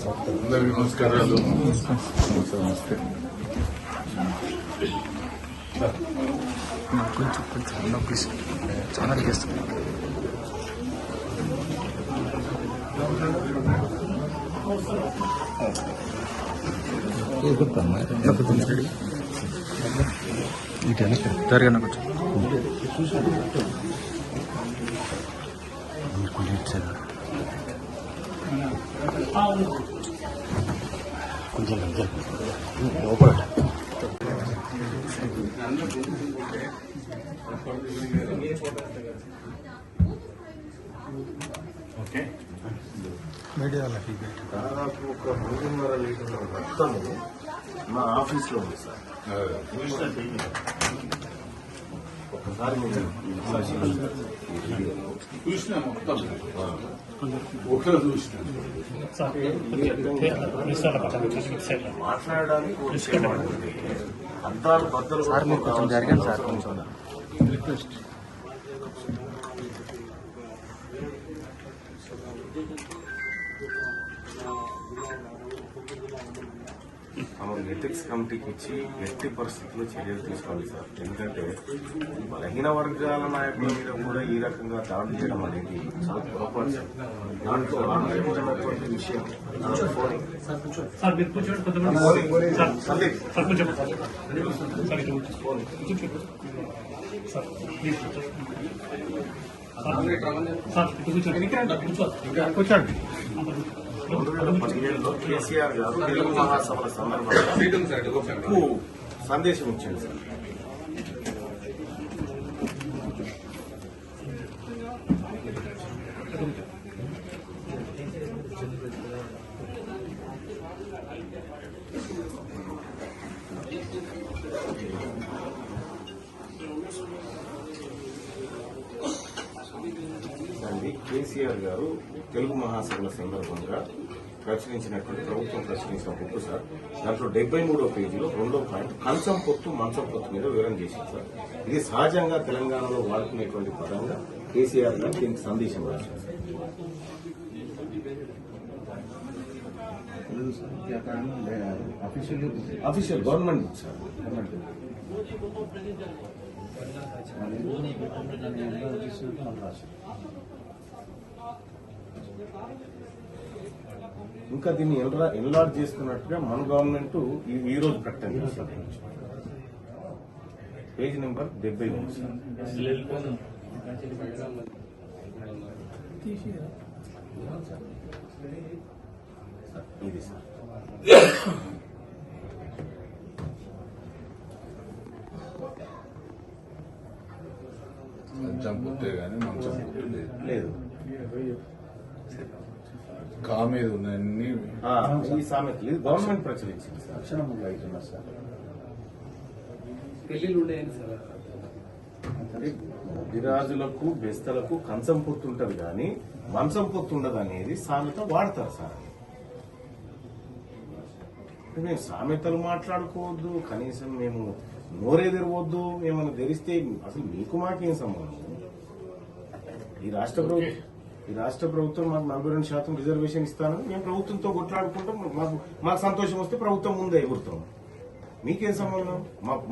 అందరికీ నమస్కారాలు. నమస్తే. కొంచెం ప్లీజ్ ఛానల్ చేస్తున్నాను. జరగన కొంచెం కొంచెం లోపల ఓకే, మీడియాలకి దాదాపు ఒక 3.5 లీటర్ల రక్తము మా ఆఫీస్లో ఉంది సార్. ఒకసారి చూసినా మొత్తం మాట్లాడడానికి అద్దాలు బద్దలు సార్ మీరు కొంచెం జరిగాను సార్ కొంచెం రిక్వెస్ట్. ఎథిక్స్ కమిటీకి ఇచ్చి ఎట్టి పరిస్థితుల్లో చర్యలు తీసుకోవాలి సార్. ఎందుకంటే బలహీన వర్గాల నాయకుల మీద కూడా ఈ రకంగా దాడులు చేయడం అనేది చాలా పొరపాటు సార్. దాంట్లో ఆనందకరమైనటువంటి విషయం కూర్చోండి. 2017లో కేసీఆర్ గారు తెలుగు మహాసభల సందర్భంగా సందేశం ఇచ్చారు సార్. కేసీఆర్ గారు తెలుగు మహాసభల సందర్భంగా ప్రచురించినటువంటి ప్రభుత్వం ప్రచురించిన బుక్ సార్. దాంట్లో 73వ పేజీలో 2వ పాయింట్ కంచం పొత్తు మంచం పొత్తు మీద వివరణ చేసింది సార్. ఇది సహజంగా తెలంగాణలో వాడుకునేటువంటి పదంగా కేసీఆర్ గారు దీనికి సందేశం రాశారు sir. Official government book sir. ఇంకా దీన్ని ఎన్లార్జ్ చేస్తున్నట్టుగా మన గవర్నమెంట్ ఈ రోజు ప్రకటన చేసింది. Page number 73 sir. ఇది సార్. మంచం పుట్టే కానీ మంచం పుట్టు లేదు. కా మీద ఉన్నాయన్ని ఈ సామెతలు గవర్నమెంట్ ప్రచురించింది సార్. పెళ్లిళ్ళు ఉండేయండి సార్. విరాజులకు బెస్తలకు కంచం పొత్తు ఉంటది కానీ మంచం పొత్తు ఉండదు అనేది సామెత వాడతారు సార్. మేము సామెతలు మాట్లాడుకోవద్దు, కనీసం మేము నోరే తెరవద్దు. ఏమైనా తెరిస్తే అసలు మీకు మాకేం సంబంధం? ఈ రాష్ట్ర ప్రభుత్వం మాకు 42% రిజర్వేషన్ ఇస్తానని మేము ప్రభుత్వంతో కొట్లాడుకుంటాం. మాకు సంతోషం వస్తే ప్రభుత్వం ముందే ఎగురుతాం. మీకేం సంబంధం?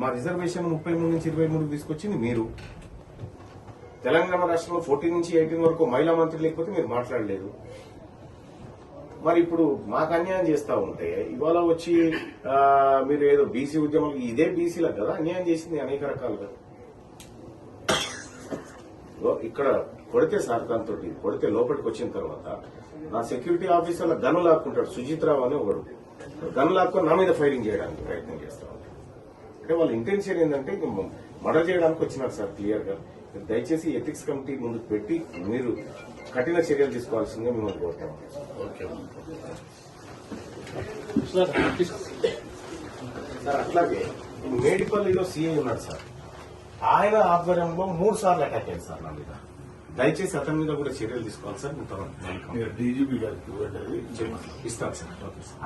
మా రిజర్వేషన్ 33 నుంచి 23 తీసుకొచ్చింది మీరు. తెలంగాణ రాష్ట్రంలో 14 నుంచి 18 వరకు మహిళా మంత్రి లేకపోతే మీరు మాట్లాడలేదు. మరి ఇప్పుడు మాకు అన్యాయం చేస్తా ఉంటే ఇవాళ వచ్చి మీరు ఏదో బీసీ ఉద్యమాలు, ఇదే బీసీలకు కదా అన్యాయం చేసింది అనేక రకాలుగా. ఇక్కడ కొడితే సార్, దాంతో కొడితే లోపలికి వచ్చిన తర్వాత నా సెక్యూరిటీ ఆఫీసర్ల గన్ను లాక్కుంటాడు. సుజిత్ రావు అని ఒకడు గన్ను లాక్కొని నా మీద ఫైరింగ్ చేయడానికి ప్రయత్నం చేస్తా ఉంటాడు. అంటే వాళ్ళ ఇంటెన్షన్ ఏంటంటే మర్డర్ చేయడానికి వచ్చినారు సార్. క్లియర్ గా దయచేసి ఎథిక్స్ కమిటీ ముందుకు పెట్టి మీరు కఠిన చర్యలు తీసుకోవాల్సిందిగా మిమ్మల్ని కోరుతాం. సార్ అట్లాగే మేడిపల్లిలో సీఐ ఉన్నాడు సార్. ఆయన ఆధ్వర్యంలో 3 సార్లు అటాక్ అయ్యింది సార్ నా మీద. దయచేసి అతని మీద కూడా చర్యలు తీసుకోవాలి సార్. డీజీపీ గారికి ఇస్తాను సార్. Okay sir.